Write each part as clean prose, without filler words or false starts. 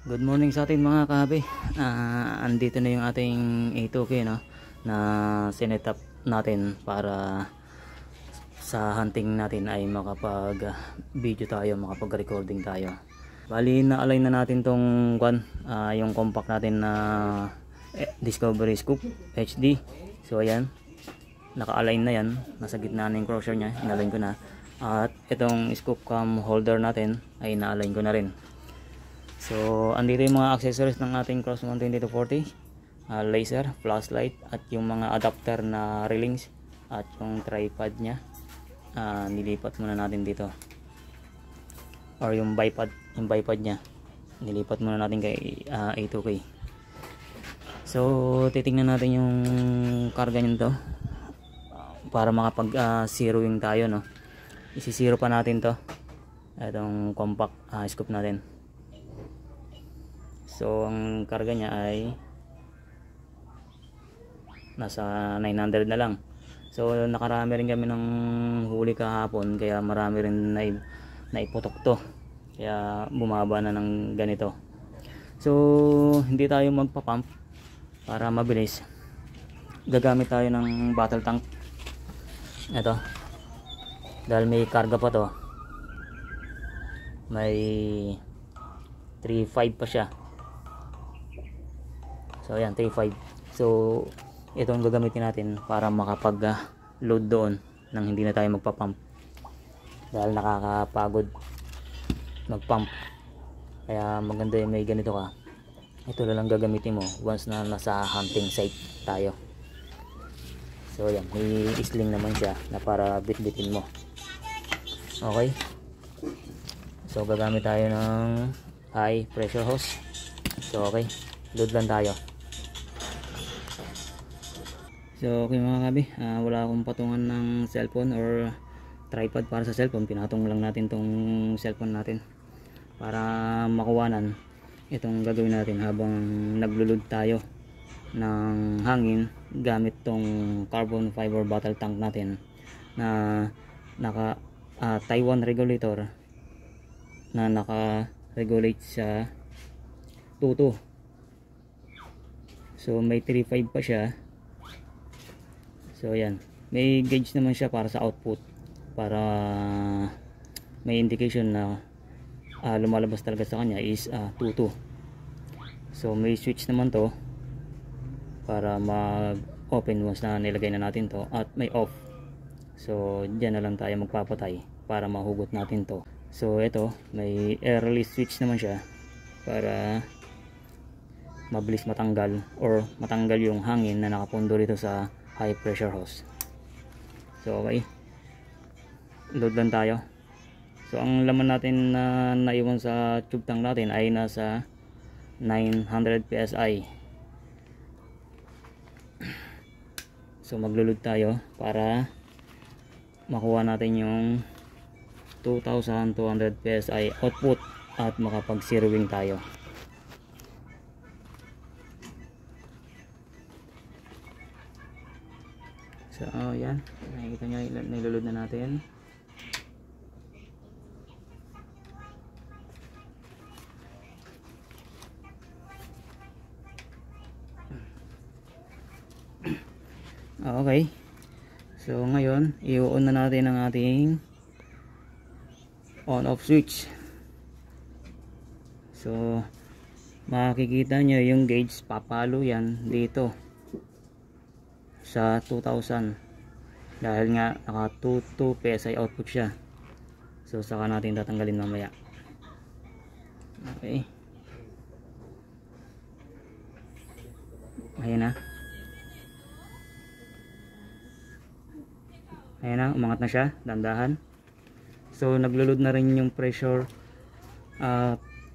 Good morning sa ating mga kahabi. Andito na yung ating A2K, no, na sinet up natin para sa hunting natin ay makapag video tayo, makapag recording tayo. Bali na-align na natin tong yung compact natin na Discovery Scoop HD. So ayan, naka-align na yan, nasa gitna na yung crosshair nya, in-align ko na. At itong scoop cam holder natin ay na-align ko na rin. So andito yung mga accessories ng ating Crossmount 2240, laser, flashlight, at yung mga adapter na railings at yung tripod nya. Nilipat muna natin dito, or yung bipod nya nilipat muna natin kay A2K. So titingnan natin yung karga nito para makapag zeroing tayo, no. Isi-zero pa natin to, itong compact scoop natin. So ang karga niya ay nasa 900 na lang. So nakarami rin kami ng huli kahapon, kaya marami rin naiputok to, kaya bumaba na ng ganito. So hindi tayo magpa-pump para mabilis. Gagamit tayo ng bottle tank. Ito, dahil may karga pa to, may 3.5 pa siya. So ayan, 3.5. So ito ang gagamitin natin para makapag load doon nang hindi na tayo magpa-pump, dahil nakakapagod mag-pump. Kaya maganda yung may ganito ka. Ito na lang gagamitin mo once na nasa hunting site tayo. So ayan, may sling naman siya na para bitbitin mo. Okay, so gagamit tayo ng high pressure hose. So okay, load lang tayo. So okay mga kabi, wala akong patungan ng cellphone or tripod para sa cellphone. Pinatong lang natin tong cellphone natin para makuwanan itong gagawin natin habang naglulod tayo ng hangin gamit tong carbon fiber bottle tank natin na naka Taiwan regulator, na naka-regulate sa 2.2. So may 3.5 pa siya. So ayan, may gauge naman siya para sa output, para may indication na lumalabas talaga sa kanya is 2.2. So may switch naman to para mag open once na nilagay na natin to, at may off. So dyan na lang tayo magpapatay para mahugot natin to. So ito, may air release switch naman siya para mabilis matanggal yung hangin na nakapundo dito sa high pressure hose. So okay, load lang tayo. So ang laman natin na naiwan sa tube tank natin ay nasa 900 psi. So maglulod tayo para makuha natin yung 2200 psi output at makapag zeroing tayo. So yan, nakikita nyo, nilulod na natin. Okay, so ngayon i-on na natin ang ating on off switch. So makikita nyo yung gauge, papalo yan dito sa 2000 dahil nga naka 2.2 psi output siya. So saka natin tatanggalin mamaya. Okay, ayan na, ayan na, umangat na siya, dandahan. So naglulod na rin yung pressure,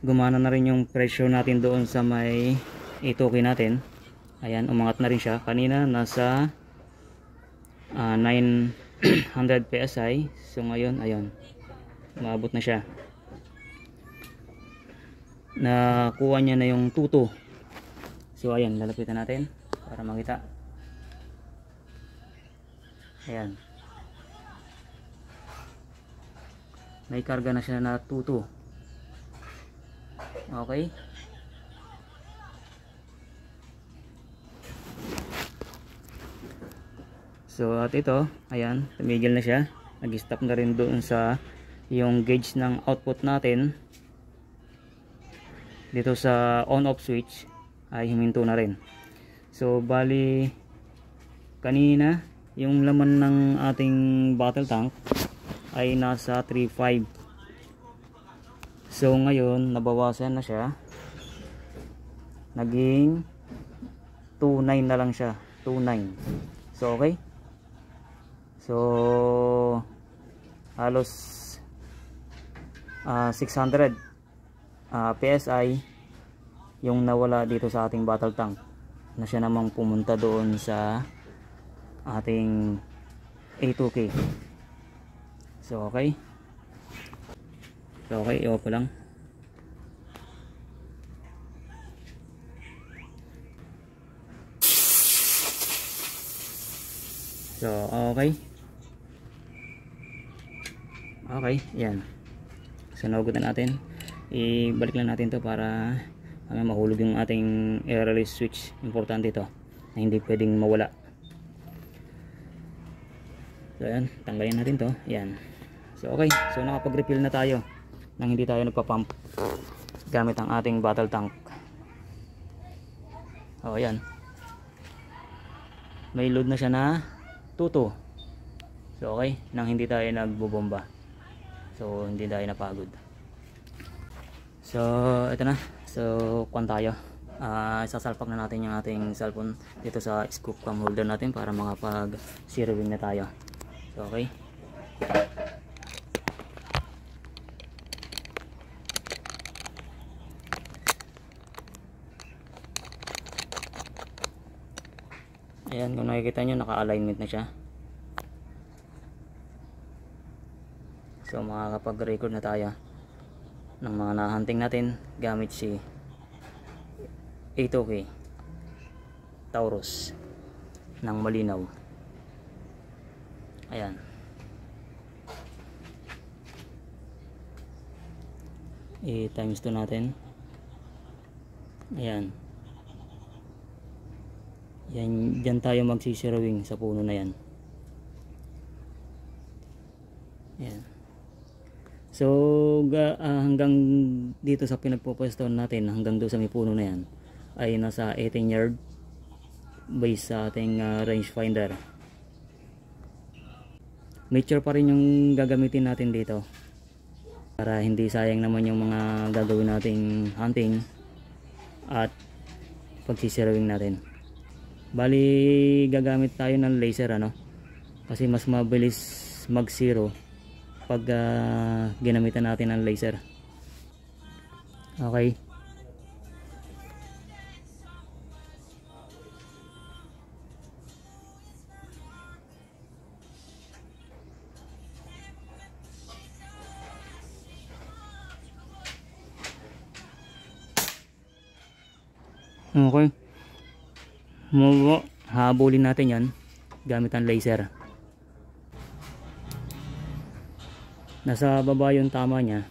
gumana na rin yung pressure natin doon sa may A2K natin. Ayan, umangat na rin siya. Kanina nasa 900 psi. So ngayon, ayun, umabot na siya. Nakuha niya na yung 2.2. So ayan, lalapitan natin para makita. Ayan, may karga na siya na 2.2. Okay, So at ito, ayan, tumigil na siya. Nag-stop na rin doon sa yung gauge ng output natin. Dito sa on off switch ay huminto na rin. So bali kanina yung laman ng ating bottle tank ay nasa 3.5. So ngayon nabawasan na siya. Naging 2.9 na lang siya. 2.9. So okay. So halos 600 PSI yung nawala dito sa ating bottle tank, na siya namang pumunta doon sa ating A2K. So okay. So okay, i-off ko lang. So okay. Okay, yan. Sinugod na natin. Ibalik lang natin to para mahulog yung ating air release switch. Importante ito na hindi pwedeng mawala. So yan, tanggalin natin to. Yan. So okay, so nakapag-refill na tayo nang hindi tayo nagpa-pump gamit ang ating bottle tank. O yan, may load na siya na 2.2. So okay, nang hindi tayo nagbubomba. So hindi tayo napagod. So ito na. So kuwan tayo. Isasalpak na natin yung ating cellphone dito sa scoop cam holder natin para makapag zeroing na tayo. So okay. Ayan, kung nakikita nyo, naka-alignment na siya. So makakapag-record na tayo ng mga nahunting natin gamit si A2K Taurus ng malinaw. Ayan. I-times 2 natin. Ayan. Yan, dyan tayo magsisirawing sa puno na yan. Ayan. So hanggang dito sa pinagpupwestuhan natin, hanggang doon sa may puno na yan, ay nasa 18 yard base sa ating range finder. Mature pa rin yung gagamitin natin dito para hindi sayang naman yung mga gagawin nating hunting at pagsisirawing natin. Bali gagamit tayo ng laser, ano, kasi mas mabilis mag zero pag ginamitan natin ng laser. Okay. Okay. Habulin natin yan gamit ang laser. Nasa baba yung tama niya.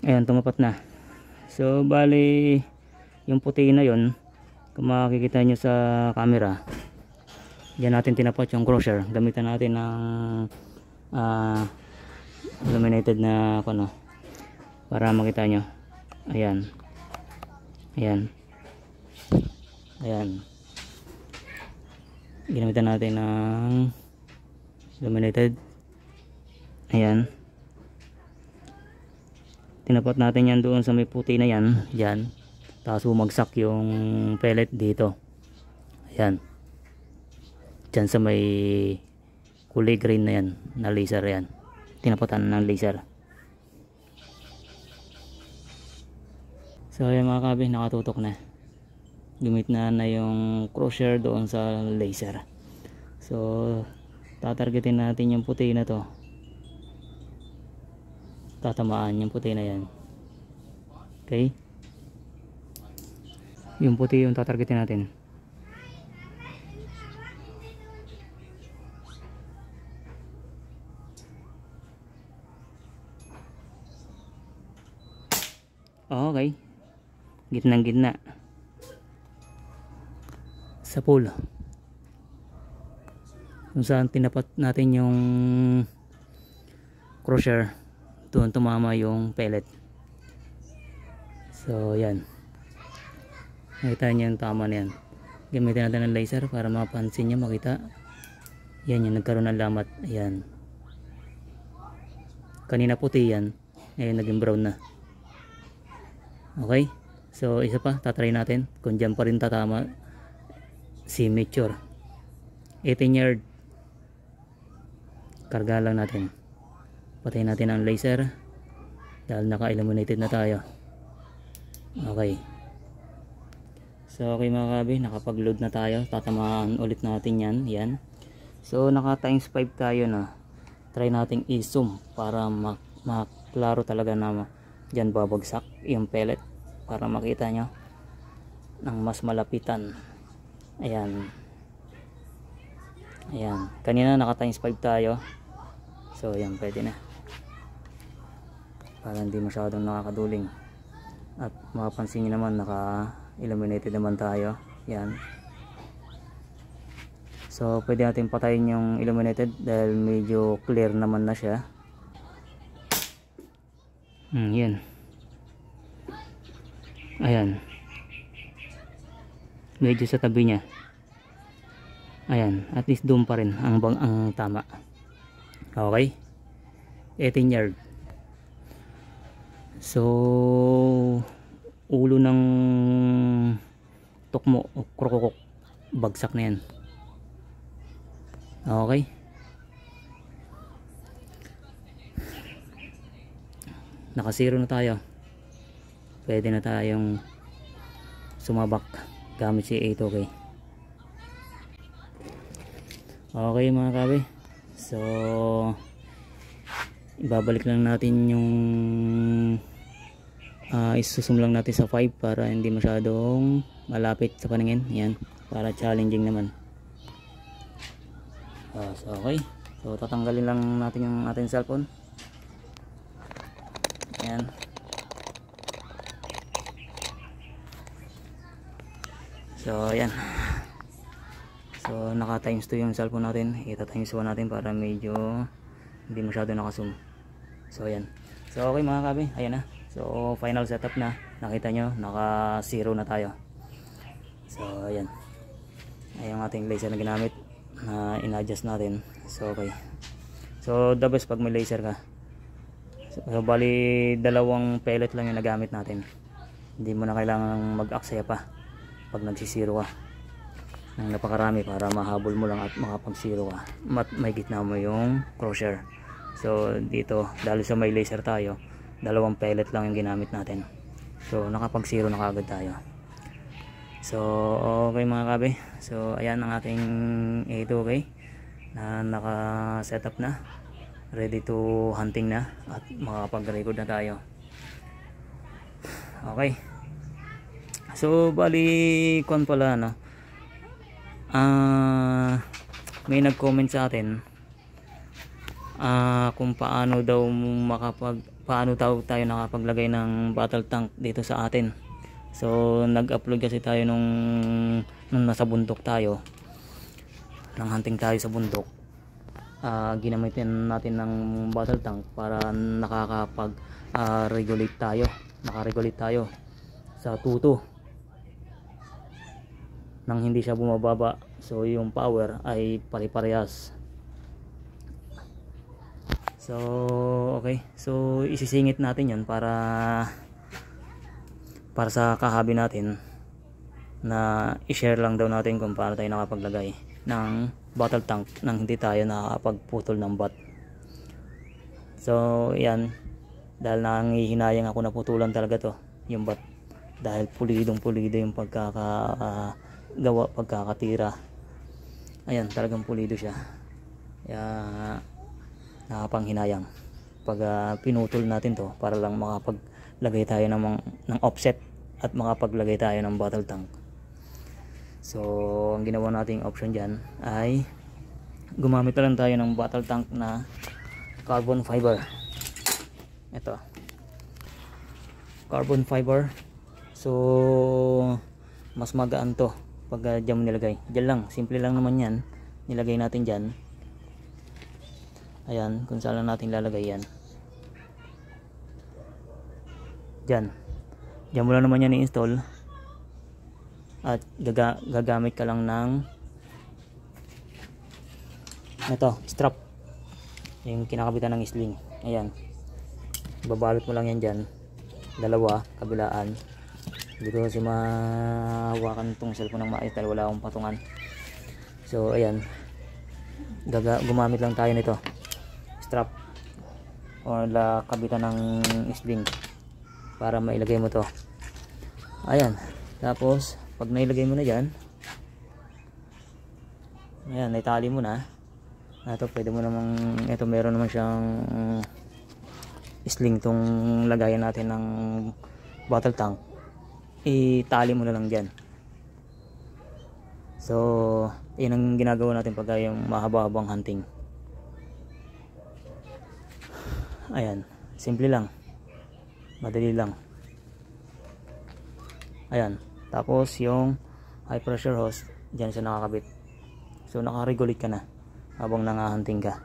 Ayan, tumapat na. So bali yung puti na yon, kung makikita nyo sa camera, yan natin tinapat yung crusher. Gamitan natin ng illuminated na ano, para makita nyo. Ayan. Ayan. Ayan. Ginamitan natin ng illuminated. Ayan. Tinapat natin yan doon sa may puti na yan. Yan. Tapos bumagsak yung pellet dito. Ayan. Diyan sa may kulay green na yan. Na laser yan. Tinapatan ng laser. So ayan mga kabi, nakatutok na. Gumit na yung crusher doon sa laser. So tatargetin natin yung puti na to. tatamaan yung puti na yan. Okay, yung puti yung tatargetin natin. Okay, gitnang gitna sa pool kung saan tinapat natin yung crusher, doon tumama yung pellet. So yan, nakita nyo yung tama na yan. Gamitin natin ng laser para mapansin nyo, makita. Yan yung nagkaroon ng lamat. Ayan, kanina puti yan, ngayon naging brown na. Okay, so isa pa, tatry natin kung dyan pa rin tatama si Mature 18 yard. Karga lang natin, patayin natin ang laser dahil naka-illuminated na tayo. Okay, so okay mga kabi, nakapag-load na tayo. Tatamaan ulit natin yan. So naka times 5 tayo na. Try nating i-zoom para maklaro talaga na dyan babagsak yung pellet, para makita nyo ng mas malapitan. Ayan, kanina naka times 5 tayo. So yan, pwede na para hindi masyadong nakakaduling. At mapapansin nyo naman, naka illuminated naman tayo. Yan, so pwede natin patayin yung illuminated dahil medyo clear naman na siya. Yan, ayan, medyo sa tabi niya. Ayan, at least doon pa rin ang tama. Okay, 18 yard. So ulo ng tukmo o krokok, bagsak na yan. Okay, naka 0 na tayo. Pwede na tayong sumabak gamit si 8OK. Okay mga kabe, so ibabalik lang natin yung isusum lang natin sa 5 para hindi masyadong malapit sa paningin. Yan, para challenging naman. So okay, so tatanggalin lang natin yung ating cellphone. Yan, so yan, so naka times 2 yung cellphone natin. Ita times 1 natin para medyo hindi masyado naka-zoom. So ayan, so okay mga kabe, ayan na. So final setup na, nakita nyo naka 0 na tayo. So ayan, ayan ang ating laser na ginamit na in-adjust natin. So okay, so the best pag may laser ka. So bali dalawang pellet lang yung nagamit natin, hindi mo na kailangan mag-aksaya pa pag nagsisiro ka ng napakarami para mahabol mo lang at makapag-zero ka. May gitna mo yung crusher. So dito, dahil sa may laser tayo, dalawang pellet lang yung ginamit natin. So nakapag-zero na kagad tayo. So okay mga kabe, so ayan ang ating 8OK na naka-setup na, ready to hunting na, at makapag-record na tayo. Okay, so bali kon pala no, may nag-comment sa atin kung paano daw tayo nakapaglagay ng battle tank dito sa atin. So nag-upload kasi tayo nung nasa bundok tayo, nang hunting tayo sa bundok. Ginamitin natin ng battle tank para nakakapag regulate tayo, naka-regulate tayo sa tuto nang hindi siya bumababa. So yung power ay pare-parehas. So okay, so isisingit natin yan para sa kahabi natin, na i-share lang daw natin kung paano tayo nakapaglagay ng battle tank nang hindi tayo nakakapagputol ng bat. So yan, dahil nangihinayang ako na putulan talaga to yung bat, dahil pulido yung pagkakatira. Ayan, talagang pulido siya, kaya nakapanghinayang pag pinutol natin to para lang makapaglagay tayo ng offset at makapaglagay tayo ng bottle tank. So ang ginawa nating option dyan ay gumamit na lang tayo ng bottle tank na carbon fiber. Ito, carbon fiber. So mas magaan to pag dyan mo nilagay. Dyan lang, simple lang naman yan. Nilagay natin dyan. Ayan, kung saan lang natin lalagay yan. Dyan mo lang naman yan i-install. At gagamit ka lang ng ito, strap, yung kinakabitan ng sling. Ayan, babalot mo lang yan dyan, dalawa, kabilaan. Hindi ko kasi mahawakan itong cellphone ng maayos dahil wala akong patungan. So ayan, gumamit lang tayo nito, strap o kabitan ng sling para mailagay mo to. Ayan, tapos pag nailagay mo na dyan, ayan, naitali mo na. Ito, pwede mo namang, ito meron naman siyang sling tong lagayan natin ng bottle tank. Itali mo na lang dyan. So yun ang ginagawa natin pag yung mahaba-habang hunting. Ayan, simple lang, madali lang. Ayan, tapos yung high pressure hose dyan siya nakakabit. So nakaregulate ka na habang nangahunting ka.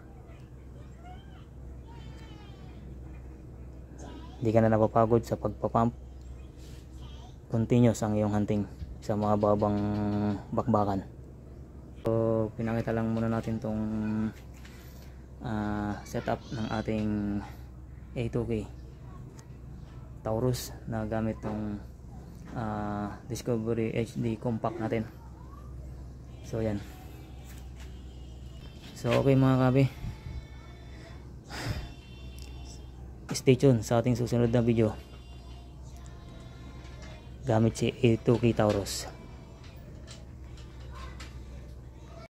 Hindi ka na napapagod sa pagpapump. Continuous ang iyong hunting sa mga babang bakbakan. So pinakita lang muna natin tong setup ng ating A2K Taurus na gamit tong Discovery HD compact natin. So yan. So okay mga kabi, stay tuned sa ating susunod na video gamit si A2K Taurus.